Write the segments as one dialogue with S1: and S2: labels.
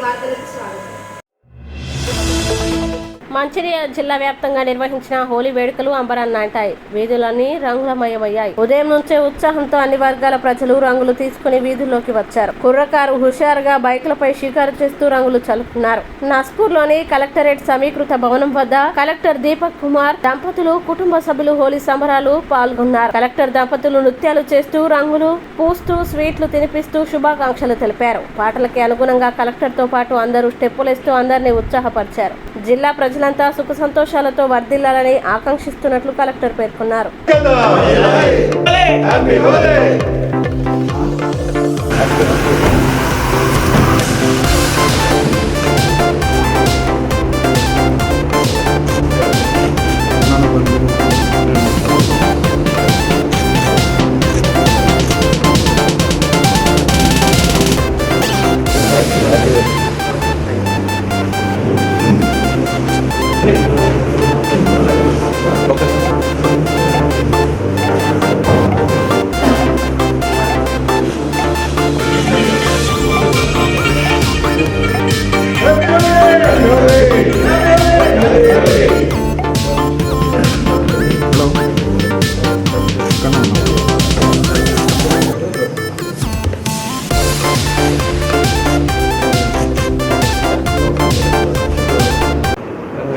S1: వార్తలకు స్వాగతం.
S2: మంచిర్యాల జిల్లా వ్యాప్తంగా నిర్వహించిన హోలీ వేడుకలు అంబరాన్నంటాయి. వీధులన్నీ రంగులమయమయ్యాయి. ఉదయం నుంచే ఉత్సాహంతో అన్ని వర్గాల ప్రజలు రంగులు తీసుకుని వీధుల్లోకి వచ్చారు. కుర్రకారు హుషారుగా బైకులపై షికారు చేస్తూ రంగులు చల్లుకున్నారు. నస్పూర్లోని కలెక్టరేట్ సమీకృత భవనం వద్ద కలెక్టర్ దీపక్ కుమార్ దంపతులు కుటుంబ సభ్యులు హోలీ సంబరాలు పాల్గొన్నారు. కలెక్టర్ దంపతులు నృత్యాలు చేస్తూ రంగులు పూస్తూ స్వీట్లు తినిపిస్తూ శుభాకాంక్షలు తెలిపారు. పాటలకి అనుగుణంగా కలెక్టర్ తో పాటు అందరూ స్టెప్పులేస్తూ అందరినీ ఉత్సాహపరిచారు. జిల్లా ప్రజలంతా సుఖ సంతోషాలతో వర్ధిల్లాలని ఆకాంక్షిస్తున్నట్లు కలెక్టర్ పేర్కొన్నారు.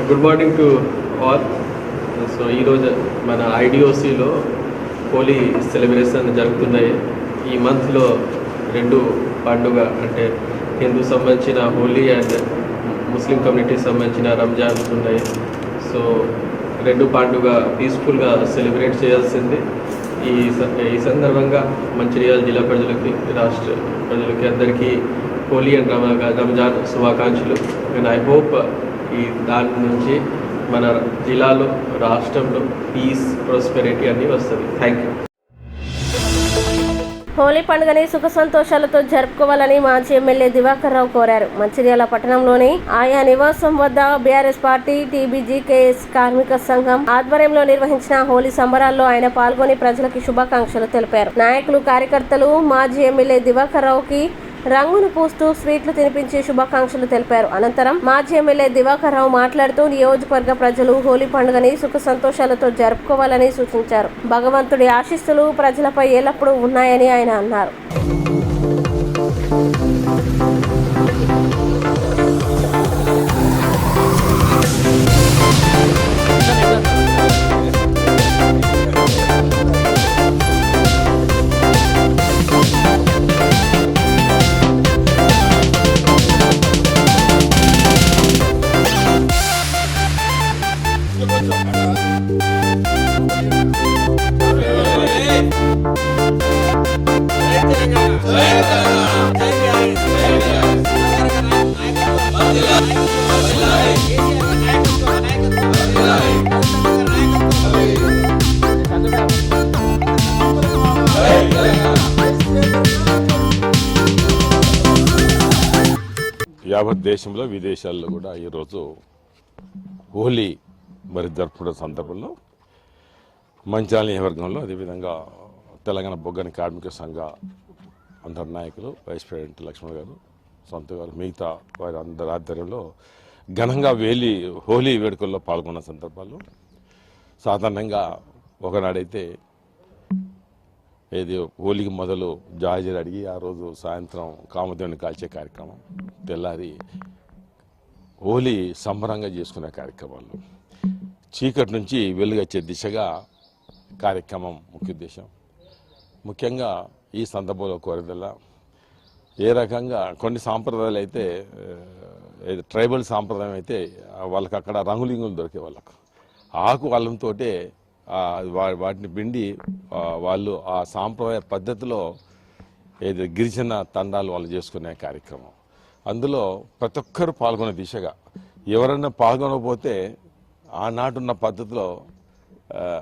S3: Good morning to all. So ఈరోజు మన ఐడిఓసిలో హోలీ సెలబ్రేషన్ జరుగుతున్నాయి. ఈ మంత్లో రెండు పండుగ అంటే హిందూ సంబంధించిన హోలీ అండ్ ముస్లిం కమ్యూనిటీ సంబంధించిన రంజాన్ ఉన్నాయి. సో రెండు పండుగ పీస్ఫుల్గా సెలబ్రేట్ చేయాల్సింది. ఈ సందర్భంగా మంచిర్యాల జిల్లా ప్రజలకి రాష్ట్ర ప్రజలకి అందరికీ హోలీ అండ్ రంజాన్ శుభాకాంక్షలు. అండ్ ఐ హోప్ ఈ దాని నుంచి మన జిల్లాలో రాష్ట్రంలో పీస్ ప్రాస్పెరిటీ అన్నీ వస్తుంది. Thank you.
S2: హోలీ పండుగని సుఖ సంతోషాలతో జరుపుకోవాలని మాజీ ఎమ్మెల్యే దివాకర్ రావు కోరారు. మంచిర్యాల పట్టణంలోని ఆయా నివాసం వద్ద బీఆర్ఎస్ పార్టీ టీబీజీకేఎస్ కార్మిక సంఘం ఆధ్వర్యంలో నిర్వహించిన హోలీ సంబరాల్లో ఆయన పాల్గొని ప్రజలకు శుభాకాంక్షలు తెలిపారు. నాయకులు కార్యకర్తలు మాజీ ఎమ్మెల్యే దివాకర్ రావుకి రంగును పూస్తూ స్వీట్లు తినిపించి శుభాకాంక్షలు తెలిపారు. అనంతరం మాజీ ఎమ్మెల్యే దివాకర్ రావు మాట్లాడుతూ నియోజకవర్గ ప్రజలు హోలీ పండుగని సుఖ సంతోషాలతో జరుపుకోవాలని సూచించారు. భగవంతుడి ఆశీస్సులు ప్రజలపై ఎల్లప్పుడూ ఉన్నాయని ఆయన అన్నారు.
S4: యావత్ దేశంలో విదేశాల్లో కూడా ఈరోజు హోలీ జరుపుకునే సందర్భంలో మంచిర్యాల నియోజకవర్గంలో అదేవిధంగా తెలంగాణ బొగ్గని కార్మిక సంఘ అందరి నాయకులు వైస్ ప్రెసిడెంట్ లక్ష్మణ్ గారు, సొంత గారు, మిగతా వారి అందరి ఆధ్వర్యంలో ఘనంగా హోలీ వేడుకల్లో పాల్గొన్న సందర్భాల్లో సాధారణంగా ఒకనాడైతే ఏది హోలీకి మొదలు జాజీలు అడిగి ఆ రోజు సాయంత్రం కామదేవుని కాల్చే కార్యక్రమం, తెల్లారి హోలీ సంబరంగా చేసుకునే కార్యక్రమాలు, చీకటి నుంచి వెలుగొచ్చే దిశగా కార్యక్రమం ముఖ్య ఉద్దేశం. ముఖ్యంగా ఈ సందర్భంలో కోరేదల్లా ఏ రకంగా కొన్ని సాంప్రదాయాలు అయితే ట్రైబల్ సాంప్రదాయం అయితే వాళ్ళకి అక్కడ రంగులింగులు దొరికే వాళ్ళకు ఆకు అల్లంతో వాటిని పిండి వాళ్ళు ఆ సాంప్రదాయ పద్ధతిలో ఏది గిరిజన తండాలు వాళ్ళు చేసుకునే కార్యక్రమం. అందులో ప్రతి ఒక్కరు పాల్గొనే దిశగా ఎవరైనా పాల్గొనకపోతే ఆనాటున్న పద్ధతిలో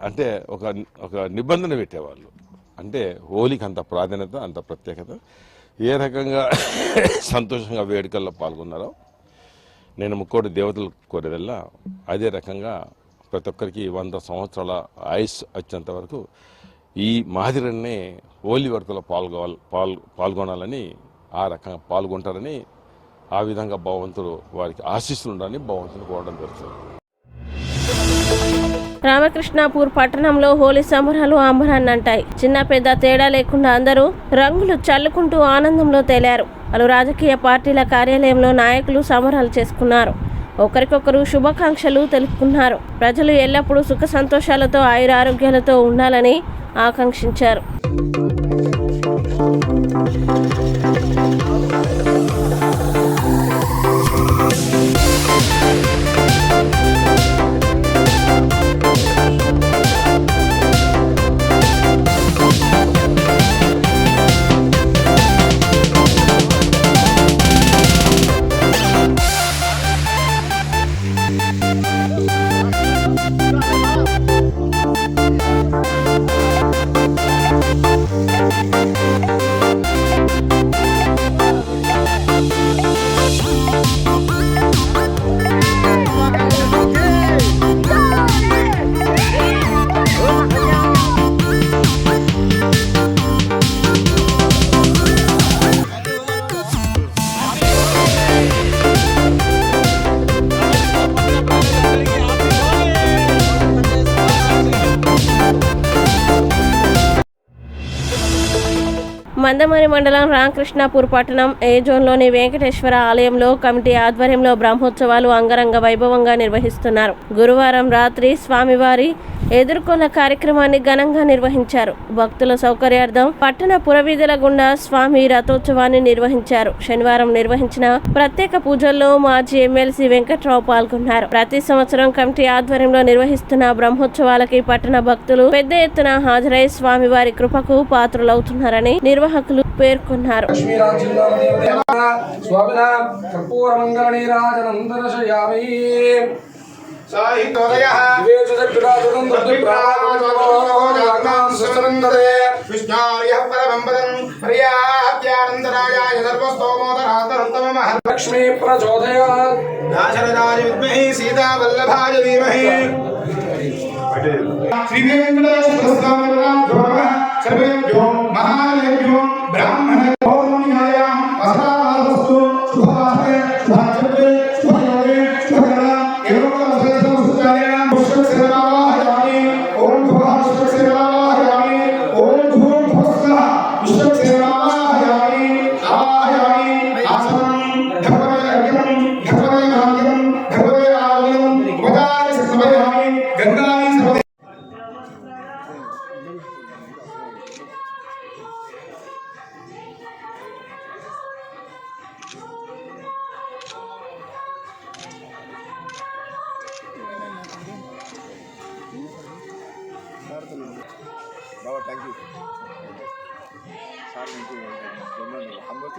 S4: అంటే ఒక నిబంధన పెట్టేవాళ్ళు. అంటే హోలీకి అంత ప్రాధాన్యత, అంత ప్రత్యేకత. ఏ రకంగా సంతోషంగా వేడుకల్లో పాల్గొన్నారో నేను ముక్కోటి దేవతలు కోరేదల్లా అదే రకంగా ప్రతి ఒక్కరికి 100 సంవత్సరాల ఆయుష్ వచ్చేంత వరకు ఈ మాదిరినే హోలీ వేడుకలో పాల్గొనాలని ఆ రకంగా పాల్గొంటారని ఆ విధంగా భగవంతుడు వారికి ఆశీస్సులుండాలని భగవంతుని కోరడం జరుగుతుంది.
S2: రామకృష్ణాపూర్ పట్టణంలో హోలీ సంబరాలు అంబరాన్నంటాయి. చిన్న పెద్ద తేడా లేకుండా అందరూ రంగులు చల్లుకుంటూ ఆనందంలో తేలారు. పలు రాజకీయ పార్టీల కార్యాలయంలో నాయకులు సంబరాలు చేసుకున్నారు. ఒకరికొకరు శుభాకాంక్షలు తెలుపుకున్నారు. ప్రజలు ఎల్లప్పుడూ సుఖ సంతోషాలతో ఆయురారోగ్యాలతో ఉండాలని ఆకాంక్షించారు. మందమరి మండలం రామకృష్ణాపూర్ పట్టణం ఏ జోన్లోని వెంకటేశ్వర ఆలయంలో కమిటీ ఆధ్వర్యంలో బ్రహ్మోత్సవాలు అంగరంగ వైభవంగా నిర్వహిస్తున్నారు. గురువారం రాత్రి స్వామివారి ఎదుర్కొన్న కార్యక్రమాన్ని ఘనంగా నిర్వహించారు. భక్తుల సౌకర్యార్థం పట్టణ పురవీధుల గుండా స్వామి రథోత్సవాన్ని నిర్వహించారు. శనివారం నిర్వహించిన ప్రత్యేక పూజల్లో మాజీ ఎమ్మెల్సీ వెంకట్రావు పాల్గొన్నారు. ప్రతి సంవత్సరం కమిటీ ఆధ్వర్యంలో నిర్వహిస్తున్న బ్రహ్మోత్సవాలకి పట్టణ భక్తులు పెద్ద ఎత్తున హాజరై స్వామివారి కృపకు పాత్రులవుతున్నారని నిర్వాహకులు పేర్కొన్నారు.
S1: లక్ష్మీ ప్రచోదయాత్ దాశరథాయ విద్మహి సీతావల్లభాయ ధీమహి శ్రీ వెంకటేశ్వర సర్వేభ్యో మహాదేవ్యో బ్రాహ్మణేభ్యో న్యాయాం అసరావస్తు శుభాసే శుభాచర్యే శుభయోగే శుభకర ఏవోకలసేన సుచార్యాం పుష్పసేవాహయామి ఓం భువః ఓం భూర్భువః విశ్వసేవాహయామి ఆహయామి ఆసనం ధర్మయజ్ఞం ధర్మయజ్ఞం ధర్మయాగం ఉపదాయ సమయామి గంగాని
S5: बाबा थैंक यू सार थैंक यू हम लोग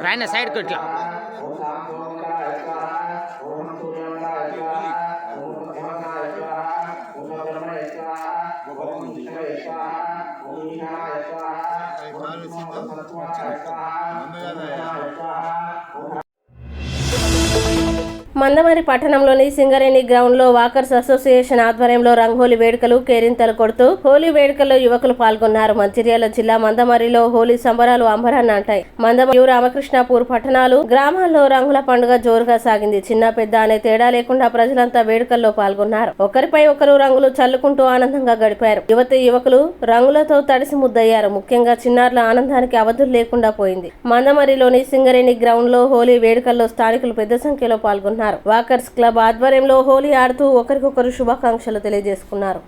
S6: రాయన సైడ్ కు ఇట్లా
S2: మందమరి పట్టణంలోని సింగరేణి గ్రౌండ్ లో వాకర్స్ అసోసియేషన్ ఆధ్వర్యంలో రంగోలీ వేడుకలు కేరింతలు కొడుతూ హోలీ వేడుకల్లో యువకులు పాల్గొన్నారు. మంచిర్యాల జిల్లా మందమరిలో హోలీ సంబరాలు అంబరాన్ని అంటాయి. మందమరి రామకృష్ణాపూర్ పట్టణాలు గ్రామాల్లో రంగుల పండుగ జోరుగా సాగింది. చిన్న పెద్ద అనే తేడా లేకుండా ప్రజలంతా వేడుకల్లో పాల్గొన్నారు. ఒకరిపై ఒకరు రంగులు చల్లుకుంటూ ఆనందంగా గడిపారు. యువతి యువకులు రంగులతో తడిసి ముద్దయ్యారు. ముఖ్యంగా చిన్నారుల ఆనందానికి అవధులు లేకుండా పోయింది. మందమరిలోని సింగరేణి గ్రౌండ్ లో హోలీ వేడుకల్లో స్థానికులు పెద్ద సంఖ్యలో పాల్గొన్నారు. వాకర్స్ క్లబ్ ఆధ్వర్యంలో హోలీ ఆడుతూ ఒకరికొకరు శుభాకాంక్షలు తెలియజేసుకున్నారు.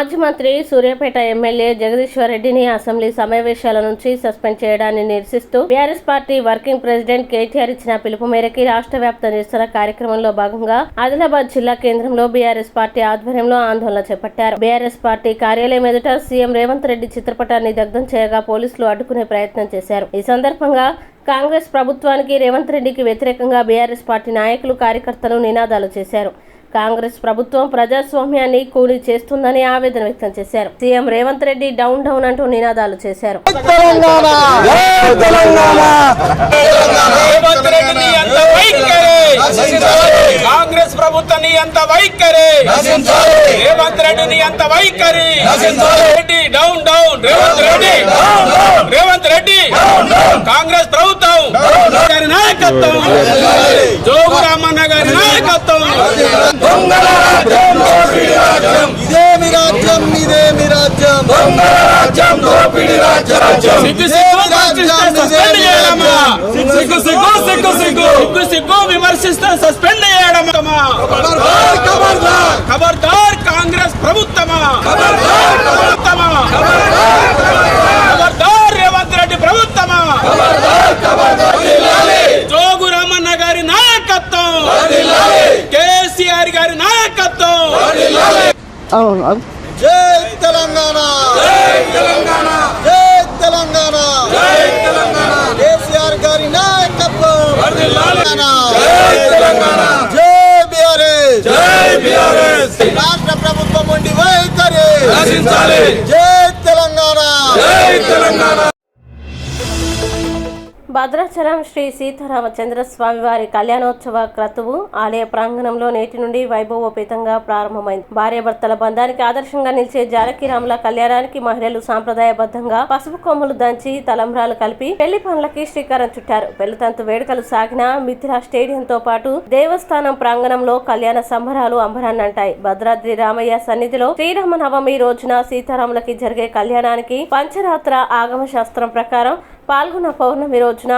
S2: మాజీ మంత్రి సూర్యాపేట ఎమ్మెల్యే జగదీశ్వర్ రెడ్డిని అసెంబ్లీ సమావేశాల నుంచి సస్పెండ్ చేయడాన్ని నిరసిస్తూ BRS party working president KTR ఇచ్చిన పిలుపు మేరకు రాష్ట్ర వ్యాప్త నిరసన కార్యక్రమంలో భాగంగా ఆదిలాబాద్ జిల్లా కేంద్రంలో బీఆర్ఎస్ పార్టీ ఆధ్వర్యంలో ఆందోళన చేపట్టారు. బీఆర్ఎస్ పార్టీ కార్యాలయం ఎదుట సీఎం రేవంత్ రెడ్డి చిత్రపటాన్ని దగ్ధం చేయగా పోలీసులు అడ్డుకునే ప్రయత్నం చేశారు. ఈ సందర్భంగా కాంగ్రెస్ ప్రభుత్వానికి రేవంత్ రెడ్డికి వ్యతిరేకంగా బీఆర్ఎస్ పార్టీ నాయకులు కార్యకర్తలు నినాదాలు చేశారు. కాంగ్రెస్ ప్రభుత్వం ప్రజాస్వామ్యాన్ని కూలీ చేస్తుందని ఆవేదన వ్యక్తం చేశారు. CM Revanth Reddy down down అంటూ నినాదాలు చేశారు.
S7: కాంగ్రెస్ ప్రభుత్వాన్ని ఎంత వైఖరి, రేవంత్ రెడ్డిని ఎంత వైఖరి, రెడ్డి డౌన్ డౌన్, రేవంత్ రెడ్డి కాంగ్రెస్ ప్రభుత్వం గారి నాయకత్వం, జోగు రామన్న గారి నాయకత్వం.
S8: ఇదేమి రాజ్యం, ఇదేమి రాజ్యం,
S7: సిగ్గు విమర్శిస్తే సస్పెండ్ చేయడమా? ఖబర్దార్ కాంగ్రెస్ ప్రభుత్వమా, ఖబర్దార్ రేవంత్ రెడ్డి ప్రభుత్వమా, జోగు రామన్న గారి నాయకత్వం, కేసీఆర్ గారి నాయకత్వం.
S8: జై తెలంగాణ, జై తెలంగాణ, జై తెలంగాణ, జై తెలంగాణ, కేసీఆర్ గారి నాయకత్వం, జై తెలంగాణ, జై బీఆర్ఎస్, జై బీఆర్ఎస్, రాష్ట్ర ప్రభుత్వం ఉండి వైఖరి, జై తెలంగాణ, జై తెలంగాణ.
S2: భద్రాచలం శ్రీ సీతారామచంద్ర స్వామి వారి కళ్యాణోత్సవ క్రతువు ఆలయ ప్రాంగణంలో నేటి నుండి వైభవోపేతంగా ప్రారంభమైంది. భార్యాభర్తల బంధానికి ఆదర్శంగా నిలిచే జానకిరాముల కళ్యాణానికి మహిళలు సాంప్రదాయబద్ధంగా పసుపు కొమ్ములు దంచి తలంబ్రాలు కలిపి పెళ్లి పనులకి శ్రీకారం చుట్టారు. పెళ్లితంతు వేడుకలు సాగిన మిథిలా స్టేడియంతో పాటు దేవస్థానం ప్రాంగణంలో కళ్యాణ సంబరాలు అంబరాన్నంటాయి. భద్రాద్రి రామయ్య సన్నిధిలో శ్రీరామనవమి రోజున సీతారాములకి జరిగే కళ్యాణానికి పంచరాత్ర ఆగమ శాస్త్రం ప్రకారం పాల్గొన్న పౌర్ణమి రోజున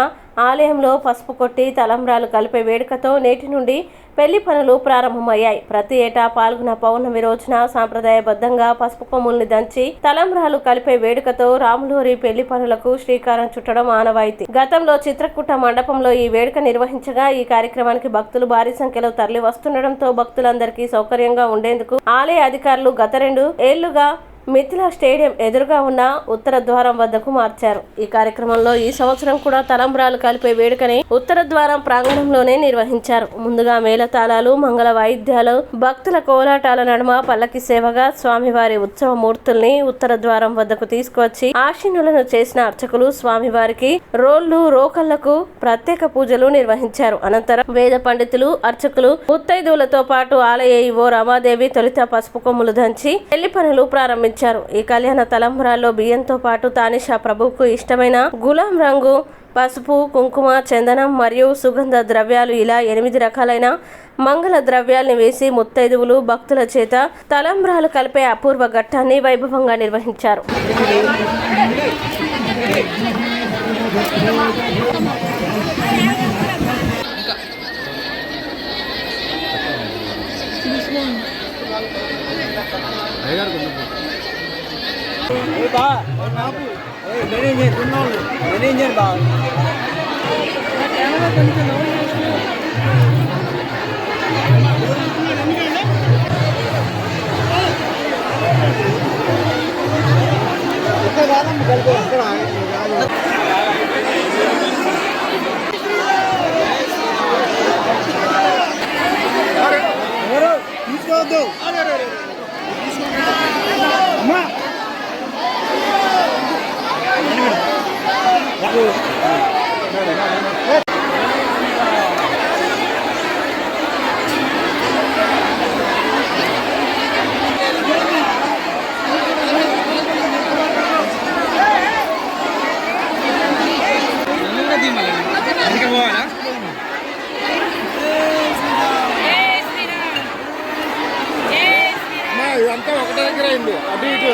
S2: ఆలయంలో పసుపు కొట్టి తలంబ్రాలు కలిపే వేడుకతో నేటి నుండి పెళ్లి పనులు ప్రారంభమయ్యాయి. ప్రతి ఏటా పాల్గొన్న పౌర్ణమి రోజున సాంప్రదాయబద్ధంగా పసుపు కొమ్ముల్ని దంచి తలంబ్రాలు కలిపే వేడుకతో రాములూరి పెళ్లి పనులకు శ్రీకారం చుట్టడం ఆనవాయితీ. గతంలో చిత్రకూట మండపంలో ఈ వేడుక నిర్వహించగా ఈ కార్యక్రమానికి భక్తులు భారీ సంఖ్యలో తరలి వస్తుండటంతో భక్తులందరికీ సౌకర్యంగా ఉండేందుకు ఆలయ అధికారులు గత 2 ఏళ్లుగా మిథిలా స్టేడియం ఎదురుగా ఉన్న ఉత్తర ద్వారం వద్దకు మార్చారు. ఈ కార్యక్రమంలో ఈ సంవత్సరం కూడా తలంబ్రాలు కలిపే వేడుకని ఉత్తర ద్వారం ప్రాంగణంలోనే నిర్వహించారు. ముందుగా మేళతాళాలు, మంగళ వాయిద్యాలు, భక్తుల కోలాటాల నడుమ పల్లకి సేవగా స్వామివారి ఉత్సవ మూర్తుల్ని ఉత్తర ద్వారం వద్దకు తీసుకువచ్చి ఆశీనులను చేసిన అర్చకులు స్వామివారికి రోళ్లు, రోకళ్లకు ప్రత్యేక పూజలు నిర్వహించారు. అనంతరం వేద పండితులు, అర్చకులు, ముత్తైదువులతో పాటు ఆలయ ఈవో రమాదేవి తొలిత పసుపు కొమ్ములు దంచి పెళ్లి పనులు ప్రారంభించారు. ఈ కళ్యాణ తలంబ్రాల్లో బియ్యంతో పాటు తానిషా ప్రభువుకు ఇష్టమైన గులాం రంగు, పసుపు, కుంకుమ, చందనం మరియు సుగంధ ద్రవ్యాలు ఇలా 8 రకాలైన మంగళ ద్రవ్యాల్ని వేసి ముత్తైదువులు భక్తుల చేత తలంబ్రాలు కలిపే అపూర్వ ఘట్టాన్ని వైభవంగా నిర్వహించారు.
S8: తీసుకోవద్దు. ఇదంతా ఒకటే దగ్గర అయింది. అటు ఇటు